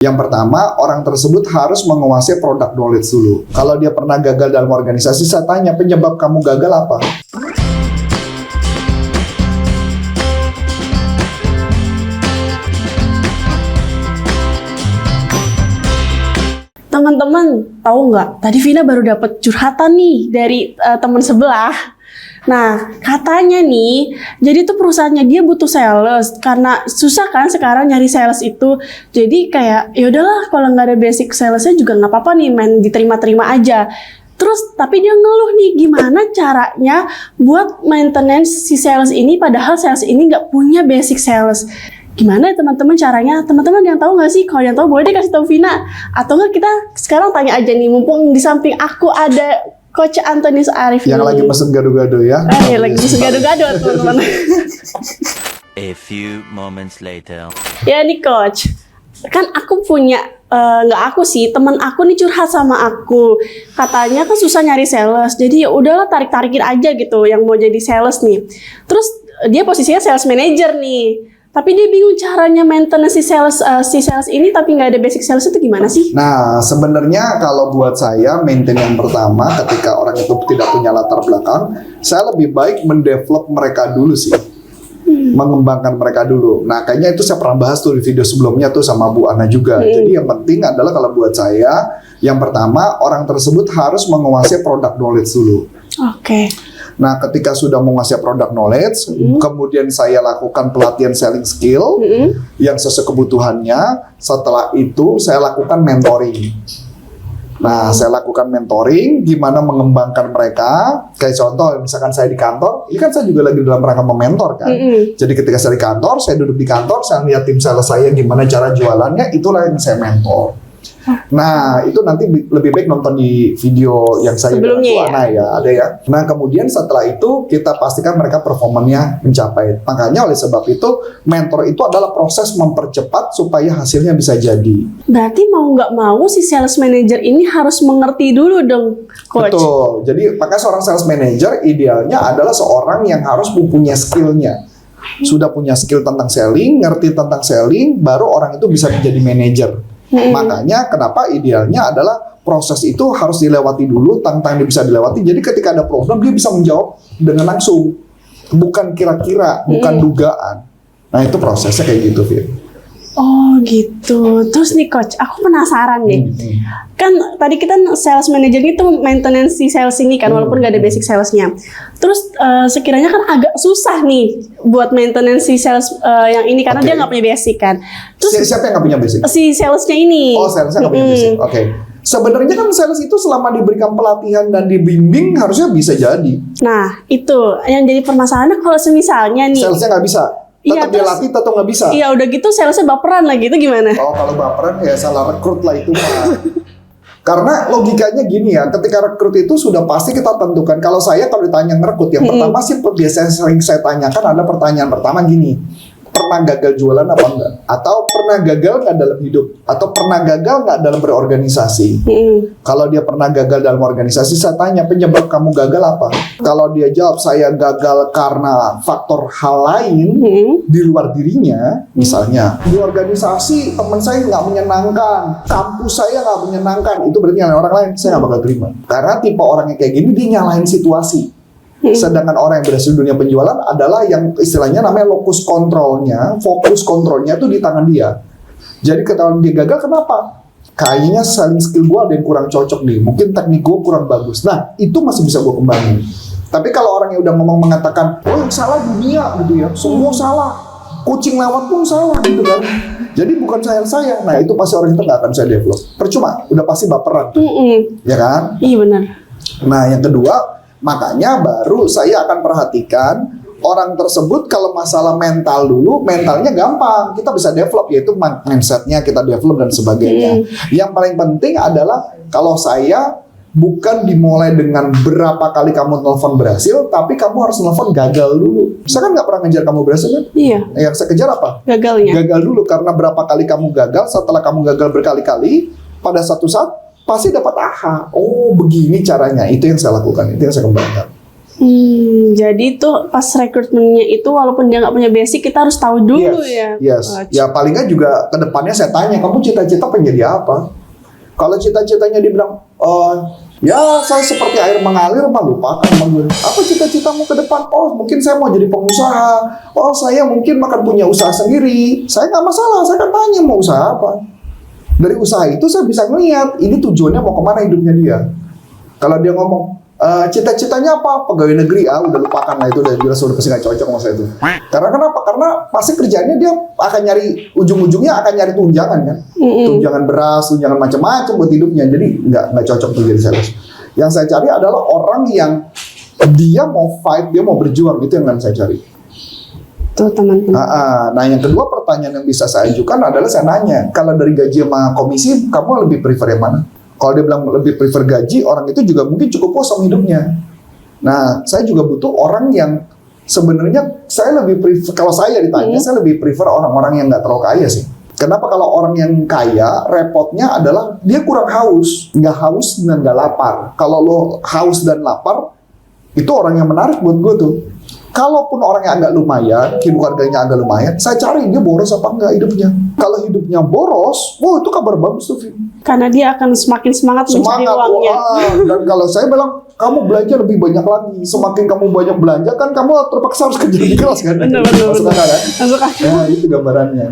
Yang pertama, orang tersebut harus menguasai product knowledge dulu. Kalau dia pernah gagal dalam organisasi, saya tanya, penyebab kamu gagal apa? Teman-teman, tahu nggak? Tadi Vina baru dapat curhatan nih dari teman sebelah. Nah, katanya nih, jadi tuh perusahaannya dia butuh sales karena susah kan sekarang nyari sales itu. Jadi kayak ya udahlah, kalau nggak ada basic salesnya juga nggak apa-apa nih, main diterima-terima aja. Terus tapi dia ngeluh nih, gimana caranya buat maintenance si sales ini padahal sales ini nggak punya basic sales. Gimana ya teman-teman caranya? Teman-teman yang tahu nggak sih? Kalau yang tahu boleh deh kasih tahu Vina. Atau nggak kita sekarang tanya aja nih, mumpung di samping aku ada Coach Antonius Arif yang lagi pesen gado-gado ya. Lagi pesen gado-gado teman-teman. A few moments later. Ya nih Coach, kan aku punya nggak aku sih, temen aku nih curhat sama aku. Katanya kan susah nyari sales, jadi ya udahlah tarik-tarikin aja gitu yang mau jadi sales nih. Terus dia posisinya sales manager nih. Tapi dia bingung caranya maintenance si sales ini tapi nggak ada basic sales itu gimana sih? Nah, sebenarnya kalau buat saya maintenance yang pertama ketika orang itu tidak punya latar belakang, saya lebih baik mendevelop mereka dulu sih. Mengembangkan mereka dulu. Nah, kayaknya itu saya pernah bahas tuh di video sebelumnya tuh sama Bu Ana juga. Jadi yang penting adalah kalau buat saya, yang pertama orang tersebut harus menguasai product knowledge dulu. Oke. Nah, ketika sudah menguasai product knowledge, kemudian saya lakukan pelatihan selling skill yang sesuai kebutuhannya. Setelah itu, saya lakukan mentoring. Nah, saya lakukan mentoring, gimana mengembangkan mereka. Kayak contoh, misalkan saya di kantor, ini kan saya juga lagi dalam rangka mementor kan. Jadi ketika saya di kantor, saya duduk di kantor, saya lihat tim sales saya gimana cara jualannya, itulah yang saya mentor. Nah, itu nanti lebih baik nonton di video yang saya dengan Bu Ana ya, ada ya. Nah, kemudian setelah itu kita pastikan mereka performanya mencapai. Makanya oleh sebab itu mentor itu adalah proses mempercepat supaya hasilnya bisa jadi. Berarti mau nggak mau si sales manager ini harus mengerti dulu dong, Coach. Betul. Jadi makanya seorang sales manager idealnya adalah seorang yang harus mempunyai skillnya. Sudah punya skill tentang selling, ngerti tentang selling, baru orang itu bisa menjadi manajer. Makanya kenapa idealnya adalah proses itu harus dilewati dulu, tantangan yang bisa dilewati. Jadi ketika ada problem dia bisa menjawab dengan langsung, bukan kira-kira, bukan dugaan. Nah itu prosesnya kayak gitu, Fir. Oh gitu. Terus nih Coach, aku penasaran deh. Kan tadi kita sales manager itu maintenance si sales ini kan, walaupun nggak ada basic salesnya. Terus sekiranya kan agak susah nih buat maintenance si sales yang ini karena dia nggak punya basic kan. Terus siapa yang nggak punya basic? Si salesnya ini. Oh, salesnya nggak punya basic. Oke. Sebenarnya kan sales itu selama diberikan pelatihan dan dibimbing harusnya bisa jadi. Nah itu yang jadi permasalahannya kalau semisalnya nih. Salesnya nggak bisa. Tetap dia latih atau nggak bisa? Iya udah gitu salesnya baperan lagi itu gimana? Oh kalau baperan ya salah rekrut lah itu mah. Karena logikanya gini ya, ketika rekrut itu sudah pasti kita tentukan. Kalau ditanya ngerekrut, yang pertama sih biasanya sering saya tanyakan adalah pertanyaan pertama gini. Pernah gagal jualan apa enggak? Atau pernah gagal nggak dalam hidup? Atau pernah gagal nggak dalam berorganisasi? Kalau dia pernah gagal dalam organisasi, saya tanya penyebab kamu gagal apa? Kalau dia jawab saya gagal karena faktor hal lain di luar dirinya, misalnya di organisasi teman saya nggak menyenangkan, kampus saya nggak menyenangkan, itu berarti nyalain orang lain, saya nggak bakal terima. Karena tipe orang yang kayak gini dia nyalahin situasi. Sedangkan orang yang berhasil dunia penjualan adalah yang istilahnya namanya locus kontrolnya, fokus kontrolnya itu di tangan dia. Jadi ketika dia gagal, kenapa? Kayaknya selling skill gue ada yang kurang cocok nih, mungkin teknik gue kurang bagus. Nah, itu masih bisa gue kembangin. Tapi kalau orang yang udah ngomong mengatakan, oh yang salah dunia gitu ya, semua salah, kucing lewat pun salah gitu kan. Jadi bukan saya. Nah itu pasti orang itu nggak akan saya develop. Percuma, udah pasti baperan, ya kan? Iya benar. Nah yang kedua, makanya baru saya akan perhatikan orang tersebut kalau masalah mental dulu, mentalnya gampang, kita bisa develop, yaitu mindsetnya kita develop dan sebagainya. Yang paling penting adalah kalau saya bukan dimulai dengan berapa kali kamu telepon berhasil, tapi kamu harus telepon gagal dulu. Saya kan nggak pernah ngejar kamu berhasil kan? Iya. Yang saya kejar apa? Gagalnya. Gagal dulu, karena berapa kali kamu gagal, setelah kamu gagal berkali-kali, pada satu saat pasti dapat aha. Oh begini caranya, itu yang saya lakukan, itu yang saya kembangkan. Jadi tuh pas rekrutmennya itu walaupun dia nggak punya basic, kita harus tahu dulu ya. Yes. Ya paling nggak juga ke depannya saya tanya, kamu cita-cita pengen jadi apa? Kalau cita-citanya dibilang, ya saya seperti air mengalir, mah lupakan. Apa cita-citamu ke depan? Oh mungkin saya mau jadi pengusaha. Oh saya mungkin akan punya usaha sendiri. Saya nggak masalah, saya kan tanya mau usaha apa. Dari usaha itu saya bisa ngeliat ini tujuannya mau kemana hidupnya dia. Kalau dia ngomong, cita-citanya apa? Pegawai negeri, udah lupakan lah itu, udah jelas udah pasti nggak cocok sama saya itu. Karena kenapa? Karena pasti kerjaannya dia akan nyari, ujung-ujungnya akan nyari tunjangan kan, tunjangan beras, tunjangan macam-macam buat hidupnya. Jadi nggak cocok tuh jadi sales. Yang saya cari adalah orang yang dia mau fight, dia mau berjuang, itu yang akan saya cari. Tuh teman-teman. Nah yang kedua pertanyaan yang bisa saya ajukan adalah saya nanya, kalau dari gaji sama komisi, kamu lebih prefer yang mana? Kalau dia bilang lebih prefer gaji, orang itu juga mungkin cukup puas sama hidupnya. Nah, saya juga butuh orang yang sebenarnya saya lebih prefer, kalau saya ditanya, saya lebih prefer orang-orang yang nggak terlalu kaya sih. Kenapa? Kalau orang yang kaya, repotnya adalah dia kurang haus. Nggak haus dan nggak lapar. Kalau lo haus dan lapar, itu orang yang menarik buat gue tuh. Kalaupun orangnya agak lumayan, keluarganya agak lumayan, saya cari dia boros apa enggak hidupnya. Kalau hidupnya boros, itu kabar bagus tuh, Vin. Karena dia akan semakin semangat mencari uangnya. Dan kalau saya bilang, kamu belanja lebih banyak lagi. Semakin kamu banyak belanja, kan kamu terpaksa harus kerja di kelas kan? Benar. Masuk akal kan? Masuk akal. Nah, itu gambarannya.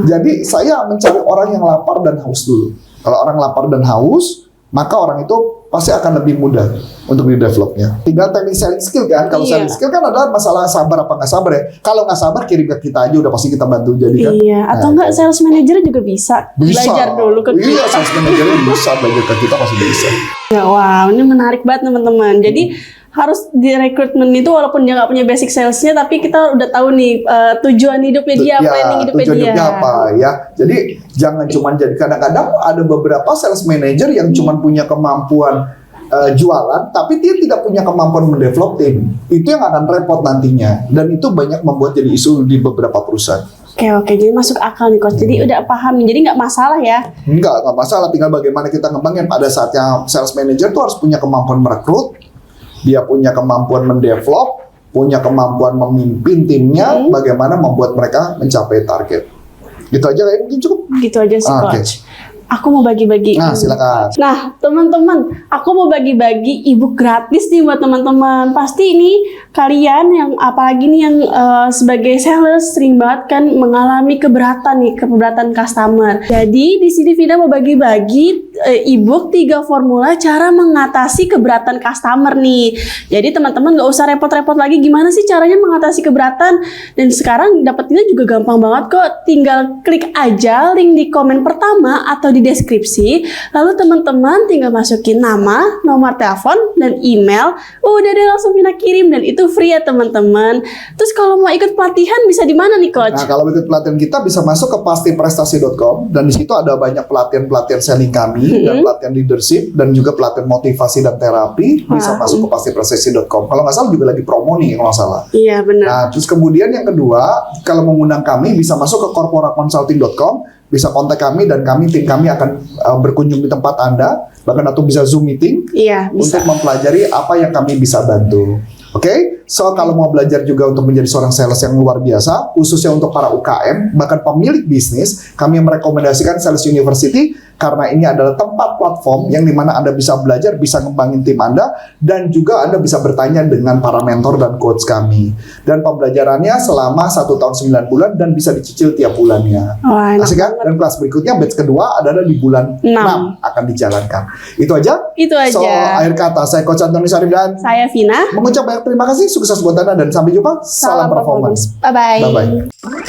Jadi saya mencari orang yang lapar dan haus dulu. Kalau orang lapar dan haus, maka orang itu pasti akan lebih mudah untuk di-developnya. Tinggal teknik selling skill kan. Kalau selling skill kan adalah masalah sabar apa nggak sabar ya. Kalau nggak sabar kirim ke kita aja, udah pasti kita bantu jadi kan. Iya, atau nggak sales manager juga bisa. Belajar dulu ke kita. Iya, sales manager bisa belajar ke kita, pasti bisa. Ya wow, ini menarik banget teman-teman. Jadi harus di rekrutmen itu walaupun dia nggak punya basic salesnya, tapi kita udah tahu nih tujuan hidupnya dia, planning hidupnya tujuan dia. hidupnya apa ya. Jadi jangan cuma jadi, kadang-kadang ada beberapa sales manager yang cuma punya kemampuan jualan, tapi dia tidak punya kemampuan mendevelop tim. Itu yang akan repot nantinya, dan itu banyak membuat jadi isu di beberapa perusahaan. Oke, jadi masuk akal nih coach. Jadi udah paham, jadi nggak masalah ya? Nggak masalah. Tinggal bagaimana kita ngembangin. Pada saatnya sales manager tuh harus punya kemampuan merekrut, dia punya kemampuan mendevelop, punya kemampuan memimpin timnya, bagaimana membuat mereka mencapai target. Gitu aja kayak mungkin cukup. Gitu aja sih coach. Aku mau bagi-bagi. Nah, silakan. Nah, teman-teman, aku mau bagi-bagi ebook gratis nih buat teman-teman. Pasti ini kalian yang apalagi nih yang sebagai sales sering banget kan mengalami keberatan customer. Jadi di sini Vina mau bagi-bagi ebook 3 formula cara mengatasi keberatan customer nih. Jadi teman-teman nggak usah repot-repot lagi gimana sih caranya mengatasi keberatan. Dan sekarang dapetinnya juga gampang banget kok. Tinggal klik aja link di komen pertama atau di deskripsi, lalu teman-teman tinggal masukin nama, nomor telepon, dan email. Udah deh langsung Vina kirim, dan itu free ya teman-teman. Terus kalau mau ikut pelatihan bisa di mana nih coach? Nah, kalau ikut pelatihan kita bisa masuk ke pastiprestasi.com, dan di situ ada banyak pelatihan selling kami, dan pelatihan leadership, dan juga pelatihan motivasi dan terapi. Bisa masuk ke pastiprestasi.com. Kalau nggak salah juga lagi promo nih kalau nggak salah. Iya benar. Nah, terus kemudian yang kedua, kalau mengundang kami bisa masuk ke corporateconsulting.com. Bisa kontak kami dan tim kami akan berkunjung di tempat Anda, bahkan atau bisa Zoom meeting untuk mempelajari apa yang kami bisa bantu. Oke, so kalau mau belajar juga untuk menjadi seorang sales yang luar biasa, khususnya untuk para UKM, bahkan pemilik bisnis, kami merekomendasikan Sales University karena ini adalah tempat platform yang dimana Anda bisa belajar, bisa ngembangin tim Anda, dan juga Anda bisa bertanya dengan para mentor dan coach kami. Dan pembelajarannya selama 1 tahun 9 bulan dan bisa dicicil tiap bulannya. Asik kan? Dan kelas berikutnya, batch kedua adalah di bulan 6 akan dijalankan. Itu aja? Itu aja. So, akhir kata, saya Coach Antoni Sarif dan saya Vina. Mengucap banyak terima kasih, sukses buat Anda, dan sampai jumpa. Salam performance. Bye-bye. Bye-bye.